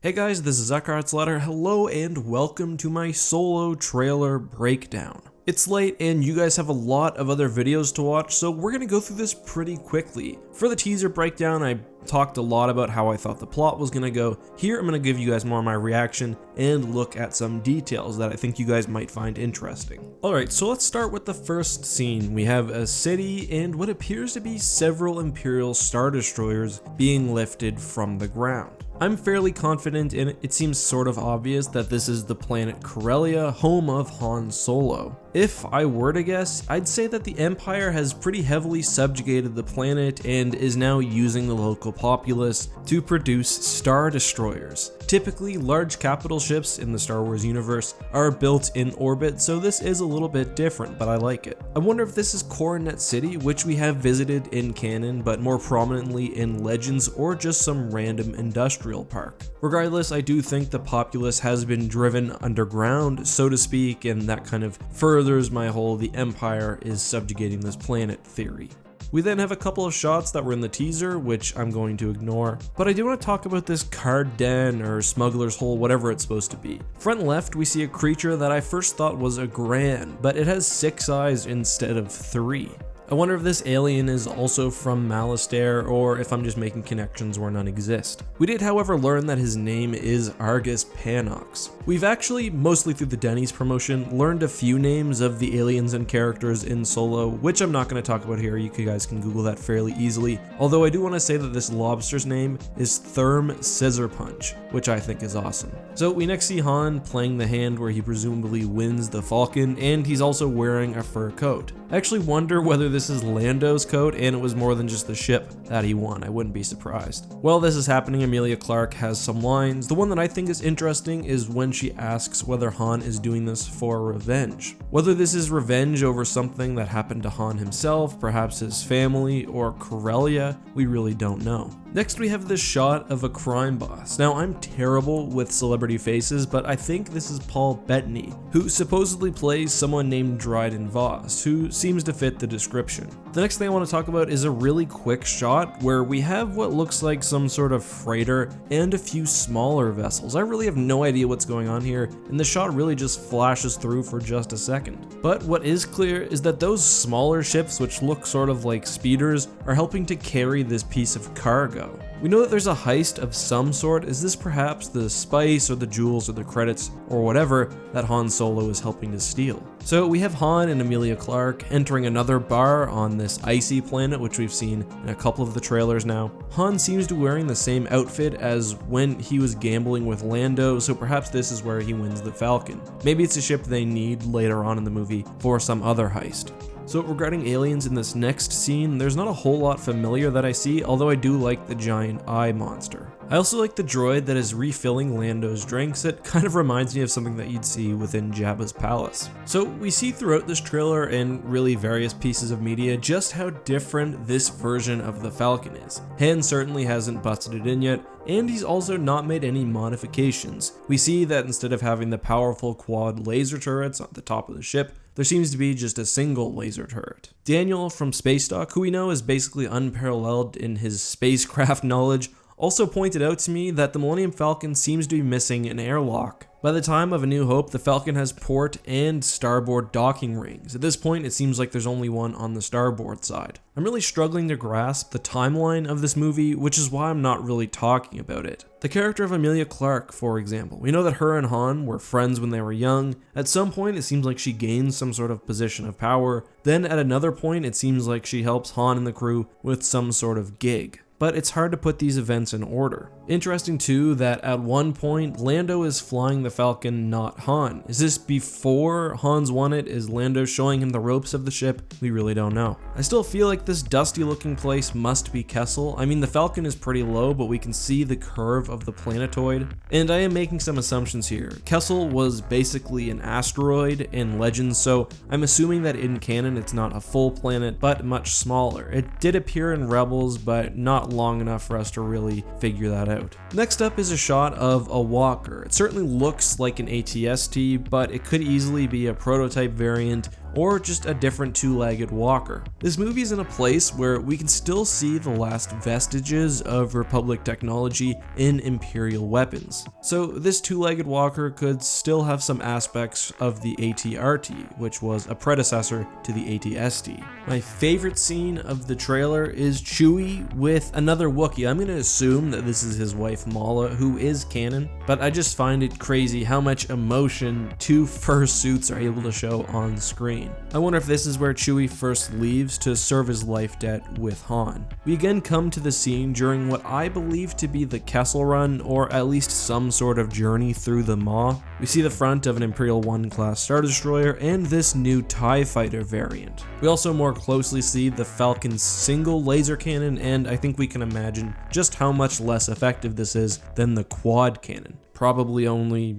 Hey guys, this is EckhartsLadder. Hello and welcome to my solo trailer breakdown. It's late and you guys have a lot of other videos to watch, so we're gonna go through this pretty quickly. For the teaser breakdown, I talked a lot about how I thought the plot was gonna go. Here I'm gonna give you guys more of my reaction and look at some details that I think you guys might find interesting. Alright, so let's start with the first scene. We have a city and what appears to be several Imperial Star Destroyers being lifted from the ground. I'm fairly confident in it. It seems sort of obvious that this is the planet Corellia, home of Han Solo. If I were to guess, I'd say that the Empire has pretty heavily subjugated the planet and is now using the local populace to produce Star Destroyers. Typically, large capital ships in the Star Wars universe are built in orbit, so this is a little bit different, but I like it. I wonder if this is Coronet City, which we have visited in canon, but more prominently in Legends, or just some random industrial park. Regardless, I do think the populace has been driven underground, so to speak, and that kind of furthers my whole the Empire is subjugating this planet theory. We then have a couple of shots that were in the teaser, which I'm going to ignore, but I do want to talk about this card den or smuggler's hole, whatever it's supposed to be. Front left, we see a creature that I first thought was a Gran, but it has 6 eyes instead of 3. I wonder if this alien is also from Malastare, or if I'm just making connections where none exist. We did, however, learn that his name is Argus Panox. We've actually, mostly through the Denny's promotion, learned a few names of the aliens and characters in Solo, which I'm not going to talk about here. You guys can Google that fairly easily. Although I do want to say that this lobster's name is Therm Scissor Punch, which I think is awesome. So we next see Han playing the hand where he presumably wins the Falcon, and he's also wearing a fur coat. I actually wonder whether this is Lando's coat and it was more than just the ship that he won. I wouldn't be surprised. While this is happening, Emilia Clarke has some lines. The one that I think is interesting is when she asks whether Han is doing this for revenge. Whether this is revenge over something that happened to Han himself, perhaps his family, or Corellia, we really don't know. Next we have this shot of a crime boss. Now I'm terrible with celebrity faces, but I think this is Paul Bettany, who supposedly plays someone named Dryden Voss, who seems to fit the description. The next thing I want to talk about is a really quick shot where we have what looks like some sort of freighter and a few smaller vessels. I really have no idea what's going on here, and the shot really just flashes through for just a second. But what is clear is that those smaller ships, which look sort of like speeders, are helping to carry this piece of cargo. We know that there's a heist of some sort. Is this perhaps the spice or the jewels or the credits or whatever that Han Solo is helping to steal? So we have Han and Emilia Clarke entering another bar on this icy planet, which we've seen in a couple of the trailers now. Han seems to be wearing the same outfit as when he was gambling with Lando, so perhaps this is where he wins the Falcon. Maybe it's a ship they need later on in the movie for some other heist. So regarding aliens in this next scene, there's not a whole lot familiar that I see, although I do like the giant eye monster. I also like the droid that is refilling Lando's drinks. It kind of reminds me of something that you'd see within Jabba's palace. So we see throughout this trailer and really various pieces of media just how different this version of the Falcon is. Han certainly hasn't busted it in yet, and he's also not made any modifications. We see that instead of having the powerful quad laser turrets on the top of the ship, there seems to be just a single laser turret. Daniel from Space Dock, who we know is basically unparalleled in his spacecraft knowledge, also pointed out to me that the Millennium Falcon seems to be missing an airlock. By the time of A New Hope, the Falcon has port and starboard docking rings. At this point, it seems like there's only one on the starboard side. I'm really struggling to grasp the timeline of this movie, which is why I'm not really talking about it. The character of Emilia Clarke, for example. We know that her and Han were friends when they were young. At some point, it seems like she gains some sort of position of power. Then at another point, it seems like she helps Han and the crew with some sort of gig. But it's hard to put these events in order. Interesting too that at one point, Lando is flying the Falcon, not Han. Is this before Han's won it? Is Lando showing him the ropes of the ship? We really don't know. I still feel like this dusty looking place must be Kessel. I mean, the Falcon is pretty low, but we can see the curve of the planetoid. And I am making some assumptions here. Kessel was basically an asteroid in Legends, so I'm assuming that in canon it's not a full planet, but much smaller. It did appear in Rebels, but not long enough for us to really figure that out. Next up is a shot of a walker. It certainly looks like an ATST, but it could easily be a prototype variant or just a different two-legged walker. This movie is in a place where we can still see the last vestiges of Republic technology in Imperial weapons. So this two-legged walker could still have some aspects of the AT-RT, which was a predecessor to the AT-ST. My favorite scene of the trailer is Chewie with another Wookiee. I'm going to assume that this is his wife Mala, who is canon, but I just find it crazy how much emotion two fursuits are able to show on screen. I wonder if this is where Chewie first leaves to serve his life debt with Han. We again come to the scene during what I believe to be the Kessel Run, or at least some sort of journey through the Maw. We see the front of an Imperial 1 class Star Destroyer and this new TIE Fighter variant. We also more closely see the Falcon's single laser cannon, and I think we can imagine just how much less effective this is than the quad cannon. Probably only,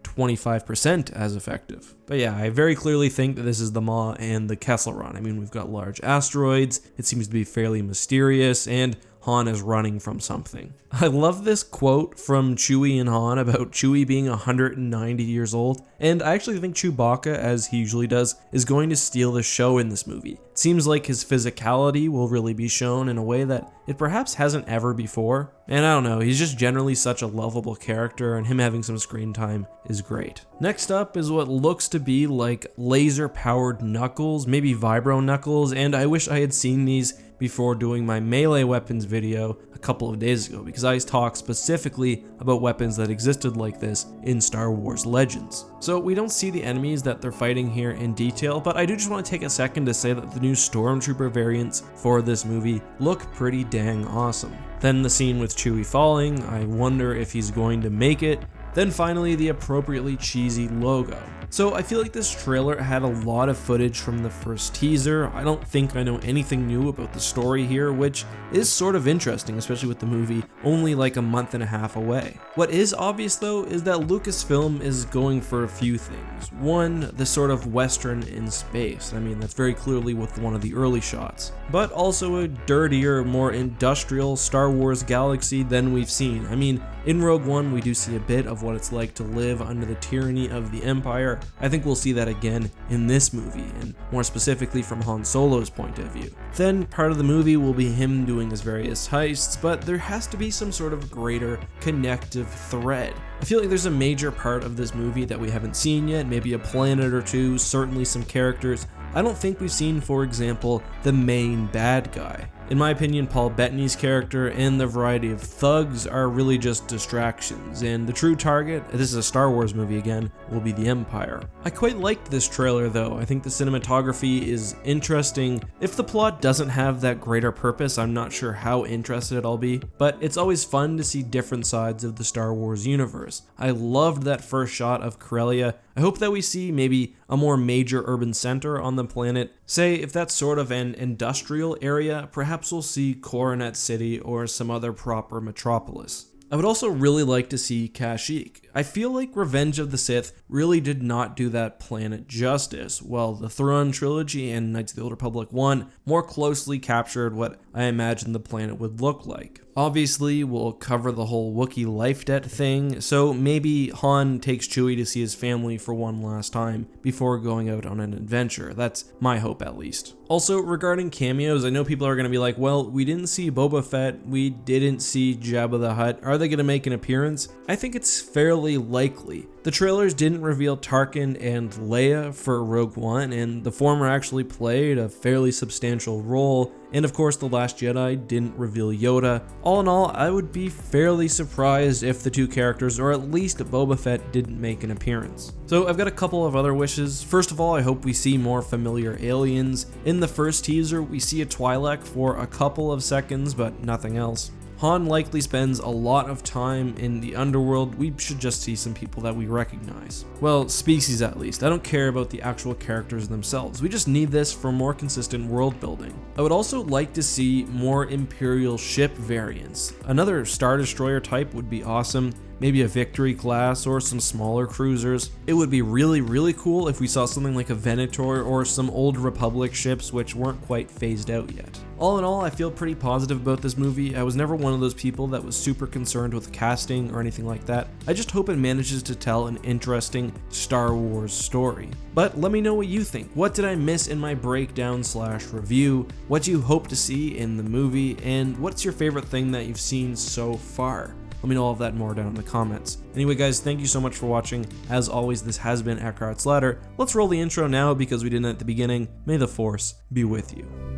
25% as effective. But yeah, I very clearly think that this is the Maw and the Kessel Run. I mean, we've got large asteroids, it seems to be fairly mysterious, and Han is running from something. I love this quote from Chewie and Han about Chewie being 190 years old, and I actually think Chewbacca, as he usually does, is going to steal the show in this movie. It seems like his physicality will really be shown in a way that it perhaps hasn't ever before, and I don't know, he's just generally such a lovable character, and him having some screen time is great. Next up is what looks to be like laser-powered knuckles, maybe vibro knuckles, and I wish I had seen these before doing my melee weapons video a couple of days ago, because I talked specifically about weapons that existed like this in Star Wars Legends. So we don't see the enemies that they're fighting here in detail, but I do just want to take a second to say that the new Stormtrooper variants for this movie look pretty dang awesome. Then the scene with Chewie falling, I wonder if he's going to make it. Then finally, the appropriately cheesy logo. So I feel like this trailer had a lot of footage from the first teaser. I don't think I know anything new about the story here, which is sort of interesting, especially with the movie only like a month and a half away. What is obvious though is that Lucasfilm is going for a few things. One, the sort of Western in space. I mean, that's very clearly with one of the early shots. But also a dirtier, more industrial Star Wars galaxy than we've seen. I mean, in Rogue One, we do see a bit of what it's like to live under the tyranny of the Empire. I think we'll see that again in this movie, and more specifically from Han Solo's point of view. Then part of the movie will be him doing his various heists, but there has to be some sort of greater connective thread. I feel like there's a major part of this movie that we haven't seen yet, maybe a planet or two, certainly some characters. I don't think we've seen, for example, the main bad guy. In my opinion, Paul Bettany's character and the variety of thugs are really just distractions, and the true target, this is a Star Wars movie again, will be the Empire. I quite liked this trailer though. I think the cinematography is interesting. If the plot doesn't have that greater purpose, I'm not sure how interested I'll be, but it's always fun to see different sides of the Star Wars universe. I loved that first shot of Corellia. I hope that we see maybe a more major urban center on the planet. Say, if that's sort of an industrial area, perhaps we'll see Coronet City or some other proper metropolis. I would also really like to see Kashyyyk. I feel like Revenge of the Sith really did not do that planet justice, while the Thrawn trilogy and Knights of the Old Republic 1 more closely captured what I imagined the planet would look like. Obviously, we'll cover the whole Wookiee life debt thing, so maybe Han takes Chewie to see his family for one last time before going out on an adventure. That's my hope, at least. Also, regarding cameos, I know people are going to be like, well, we didn't see Boba Fett, we didn't see Jabba the Hutt, are they going to make an appearance? I think it's fairly likely. The trailers didn't reveal Tarkin and Leia for Rogue One, and the former actually played a fairly substantial role, and of course The Last Jedi didn't reveal Yoda. All in all, I would be fairly surprised if the two characters, or at least Boba Fett, didn't make an appearance. So I've got a couple of other wishes. First of all, I hope we see more familiar aliens. In the first teaser, we see a Twi'lek for a couple of seconds, but nothing else. Han likely spends a lot of time in the underworld. We should just see some people that we recognize. Well, species at least. I don't care about the actual characters themselves. We just need this for more consistent world building. I would also like to see more Imperial ship variants. Another Star Destroyer type would be awesome. maybe a Victory class or some smaller cruisers. It would be really cool if we saw something like a Venator or some old Republic ships which weren't quite phased out yet. All in all, I feel pretty positive about this movie. I was never one of those people that was super concerned with casting or anything like that. I just hope it manages to tell an interesting Star Wars story. But let me know what you think. What did I miss in my breakdown/review? What do you hope to see in the movie? And what's your favorite thing that you've seen so far? Let me know all of that and more down in the comments. Anyway guys, thank you so much for watching. As always, this has been EckhartsLadder. Let's roll the intro now because we didn't at the beginning. May the Force be with you.